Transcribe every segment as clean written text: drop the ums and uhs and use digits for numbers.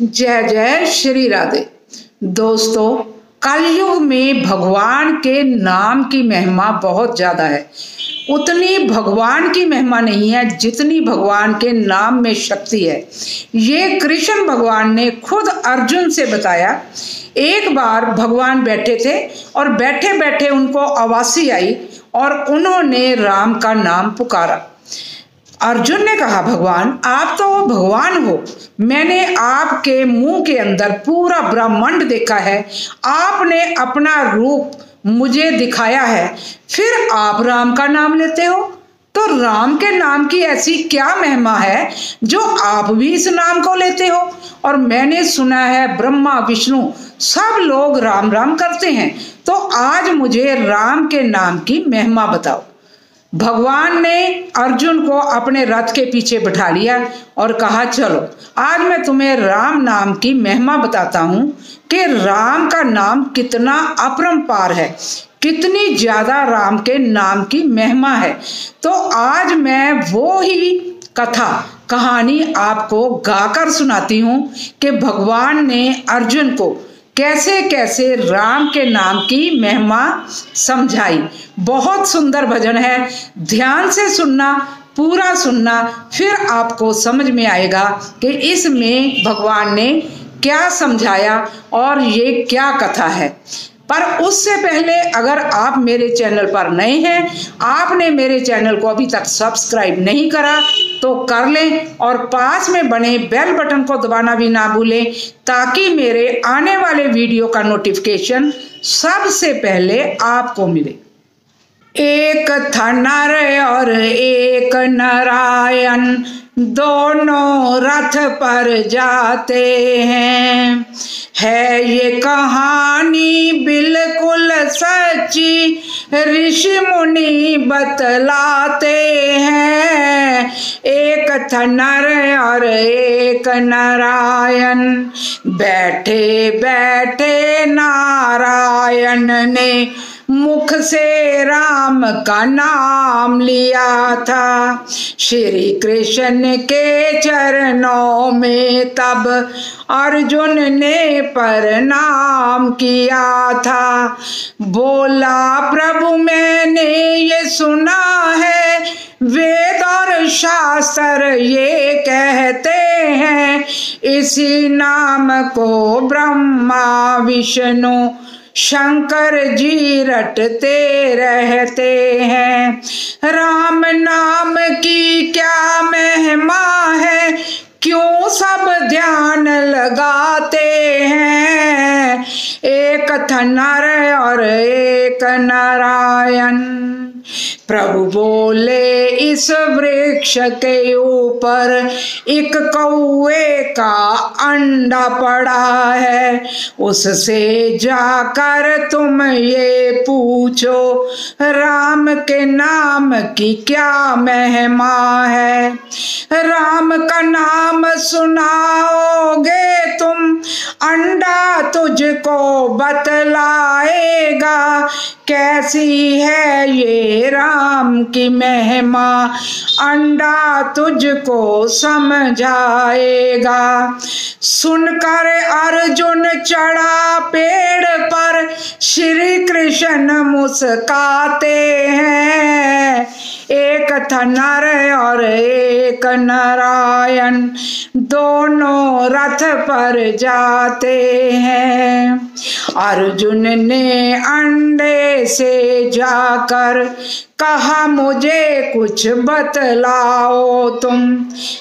जय जय श्री राधे। दोस्तों, कलयुग में भगवान के नाम की महिमा बहुत ज्यादा है। उतनी भगवान की महिमा नहीं है जितनी भगवान के नाम में शक्ति है। ये कृष्ण भगवान ने खुद अर्जुन से बताया। एक बार भगवान बैठे थे और बैठे बैठे उनको आवासी आई और उन्होंने राम का नाम पुकारा। अर्जुन ने कहा, भगवान आप तो भगवान हो, मैंने आपके मुंह के अंदर पूरा ब्रह्मांड देखा है, आपने अपना रूप मुझे दिखाया है, फिर आप राम का नाम लेते हो? तो राम के नाम की ऐसी क्या महिमा है जो आप भी इस नाम को लेते हो? और मैंने सुना है ब्रह्मा विष्णु सब लोग राम राम करते हैं, तो आज मुझे राम के नाम की महिमा बताओ। भगवान ने अर्जुन को अपने रथ के पीछे बिठा लिया और कहा, चलो आज मैं तुम्हें राम नाम की महिमा बताता हूँ कि राम का नाम कितना अपरंपार है, कितनी ज्यादा राम के नाम की महिमा है। तो आज मैं वो ही कहानी आपको गाकर सुनाती हूँ कि भगवान ने अर्जुन को कैसे कैसे राम के नाम की महिमा समझाई। बहुत सुंदर भजन है, ध्यान से सुनना, पूरा सुनना, फिर आपको समझ में आएगा कि इसमें भगवान ने क्या समझाया और ये क्या कथा है। पर उससे पहले अगर आप मेरे चैनल पर नए हैं, आपने मेरे चैनल को अभी तक सब्सक्राइब नहीं करा तो कर लें और पास में बने बेल बटन को दबाना भी ना भूलें ताकि मेरे आने वाले वीडियो का नोटिफिकेशन सबसे पहले आपको मिले। एक था नर और एक नारायण, दोनों रथ पर जाते हैं। है ये कहानी बिल्कुल सच्ची, ऋषि मुनि बतलाते हैं। एक था नर और एक नारायण, बैठे बैठे नारायण ने मुख से राम का नाम लिया था। श्री कृष्ण के चरणों में तब अर्जुन ने प्रणाम किया था। बोला, प्रभु मैंने ये सुना है, वेद और शास्त्र ये कहते हैं, इसी नाम को ब्रह्मा विष्णु शंकर जी रटते रहते हैं। राम नाम की क्या महिमा है, क्यों सब ध्यान लगाते हैं। एक था नर और एक नारायण, प्रभु बोले इस वृक्ष के ऊपर एक कौवे का अंडा पड़ा है, उससे जाकर तुम ये पूछो राम के नाम की क्या महिमा है। राम का नाम सुनाओगे तुम, अंडा तुझको बतलाएगा, कैसी है ये राम की महिमा, अंडा तुझको समझाएगा। सुनकर अर्जुन चढ़ा पेड़ पर, श्री कृष्ण मुस्काते हैं। एक था नर और एक नारायण, दोनों रथ पर जाते हैं। अर्जुन ने अंडे से जाकर कहा, मुझे कुछ बतलाओ तुम,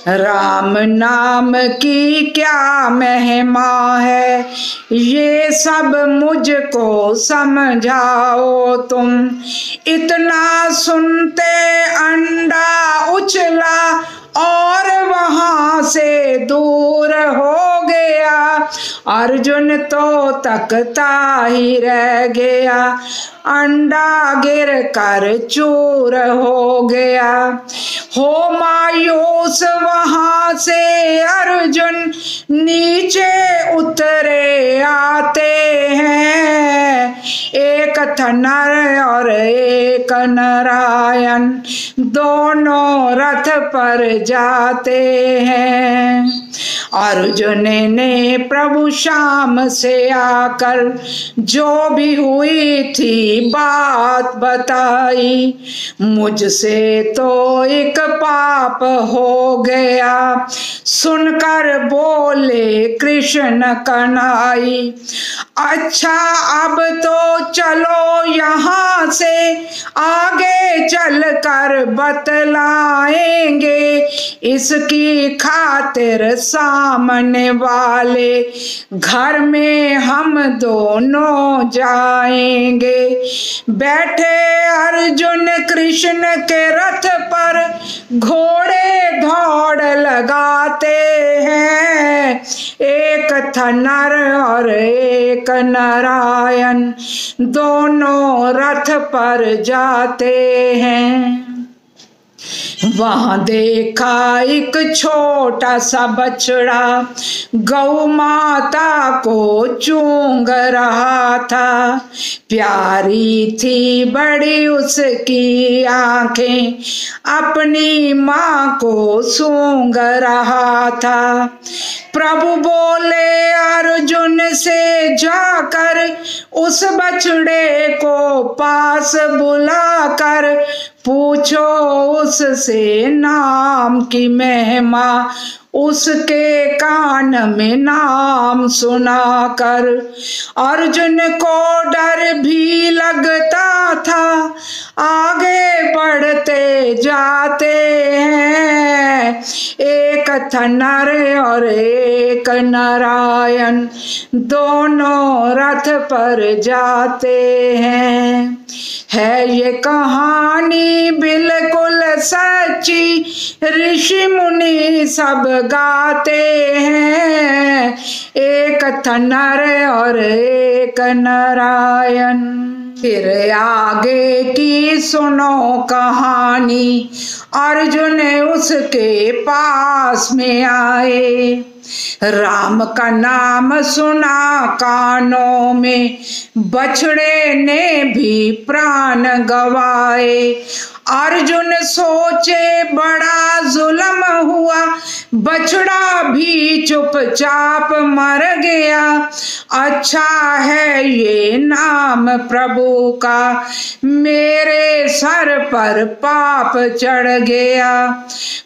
राम नाम की क्या महिमा है, ये सब मुझको समझाओ तुम। इतना सुनते अंडा उछला और वहां से दूर हो गया। अर्जुन तो तकता ही रह गया, अंडा गिर कर चूर हो गया। हो मायूस वहां से अर्जुन नीचे उतरे आते हैं। एक था नर और एक नारायण, दोनों रथ पर जाते हैं। अर्जुन ने प्रभु श्याम से आकर जो भी हुई थी बात बताई, मुझसे तो एक पाप हो गया, सुनकर बोले कृष्ण कन्हैया। अच्छा अब तो चलो यहाँ से आगे चलकर बतलाएंगे, इसकी खातिर सामने वाले घर में हम दोनों जाएंगे। बैठे अर्जुन कृष्ण के रथ पर, घोड़े दौड़ लगाते हैं। एक था नर और एक नारायण, दोनों रथ पर जाते हैं। वहां देखा एक छोटा सा बछड़ा गौ माता को चूंग रहा था। प्यारी थी बड़ी उसकी आंखें, अपनी माँ को सूंघ रहा था। प्रभु बोले अर्जुन से जाकर उस बछड़े को पास बुलाकर पूछो उससे नाम की महिमा, उसके कान में नाम सुनाकर। अर्जुन को डर भी लगता था, आगे बढ़ते जाते हैं। एक था नर और एक नारायण, दोनों रथ पर जाते हैं। है ये कहानी बिल्कुल सच्ची, ऋषि मुनि सब गाते हैं। एक था नर और एक नारायण। फिर आगे की सुनो कहानी। अर्जुन उसके पास में आए, राम का नाम सुना कानों में, बछड़े ने भी प्राण गवाए। अर्जुन सोचे बड़ा जुल्म हुआ, बछड़ा भी चुपचाप मर गया। अच्छा है ये नाम प्रभु का, मेरे सर पर पाप चढ़ गया।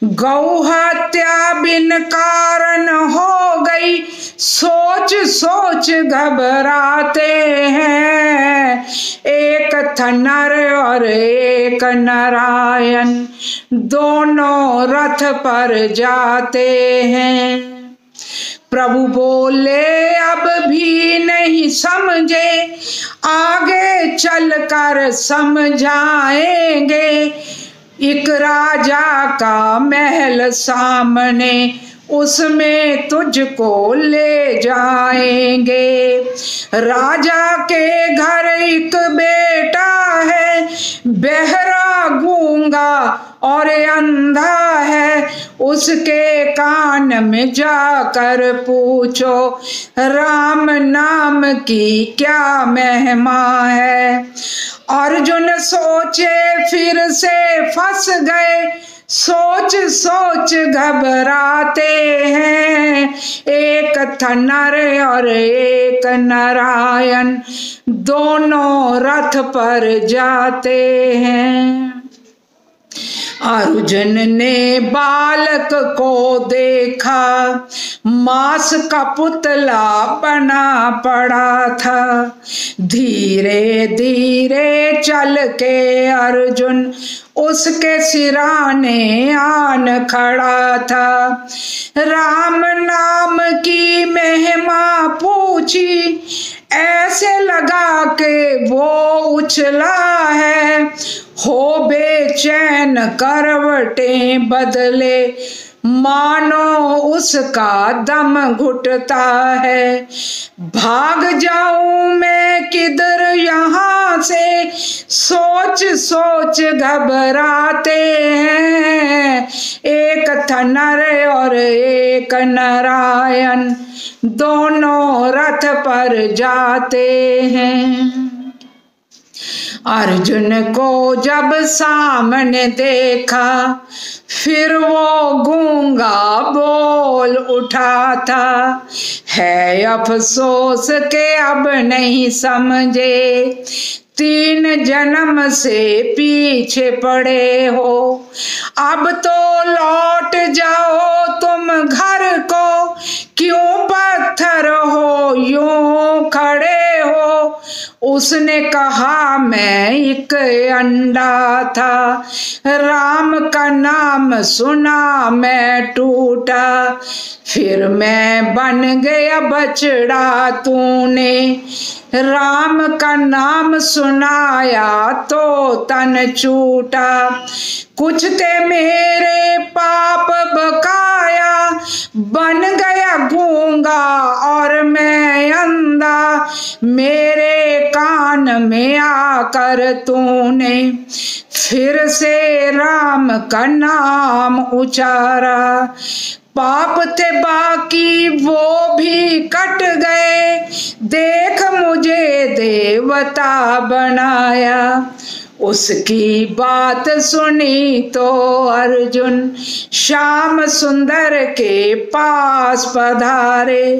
गौ हत्या बिन कारण हो गई, सोच सोच घबराते हैं। एक था नर और एक नारायण, दोनों रथ पर जाते हैं। प्रभु बोले अब भी नहीं समझे, आगे चलकर समझाएंगे। एक राजा का महल सामने, उसमें तुझको ले जाएंगे। राजा के घर एक बेटा है, बहरा गूंगा और अंधा है। उसके कान में जाकर पूछो, राम नाम की क्या महिमा है। अर्जुन सोचे फिर से फंस गए, सोच सोच घबराते हैं। एक था नर और एक नारायण, दोनों रथ पर जाते हैं। अर्जुन ने बालक को देखा, मांस का पुतला बना पड़ा था। धीरे धीरे चल के अर्जुन उसके सिराने आन खड़ा था। राम नाम की महिमा पूछी, ऐसे लगा के वो उछला है। हो बेचैन करवटें बदले, मानो उसका दम घुटता है। भाग जाऊं मैं किधर यहाँ से, सोच सोच घबराते हैं। एक था नर और एक नारायण, दोनों रथ पर जाते हैं। अर्जुन को जब सामने देखा, फिर वो गूंगा बोल उठा था, है अफसोस के अब नहीं समझे, 3 जन्म से पीछे पड़े हो। अब तो लौट जाओ तुम घर को, क्यों पत्थर हो यूं खड़े हो। उसने कहा मैं एक अंडा था, राम का नाम सुना मैं टूटा, फिर मैं बन गया बछड़ा। तूने राम का नाम सुनाया तो तन छूटा, कुछ ते मेरे पाप बकाया, बन गया गूंगा और मैं अंधा, मेरे कान में आकर तूने फिर से राम का नाम उचारा। पाप थे बाकी वो भी कट गए, देख मुझे देवता बनाया। उसकी बात सुनी तो अर्जुन श्याम सुंदर के पास पधारे।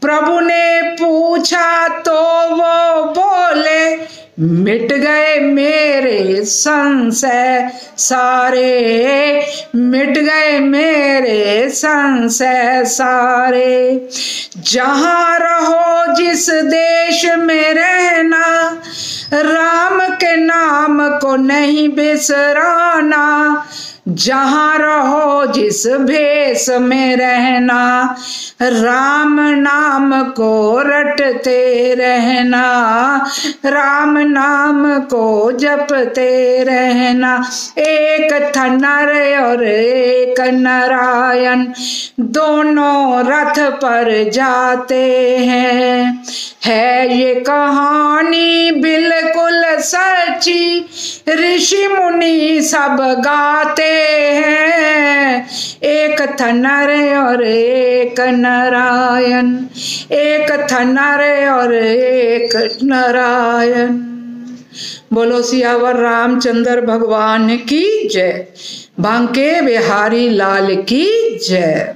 प्रभु ने पूछा तो वो बोले, मिट गए मेरे संशय सारे, मिट गए मेरे संशय सारे। जहाँ रहो जिस देश में रहना, राम के नाम को नहीं बिसराना। जहाँ रहो जिस भेष में रहना, राम नाम को रटते रहना, राम नाम को जपते रहना। एक था नर और एक नारायण, दोनों रथ पर जाते हैं। है ये कहानी बिल्कुल सच्ची, ऋषि मुनि सब गाते हैं। एक था नर और एक नारायण, एक था नर और एक नारायण। बोलो सियावर रामचंद्र भगवान की जय, बांके बिहारी लाल की जय।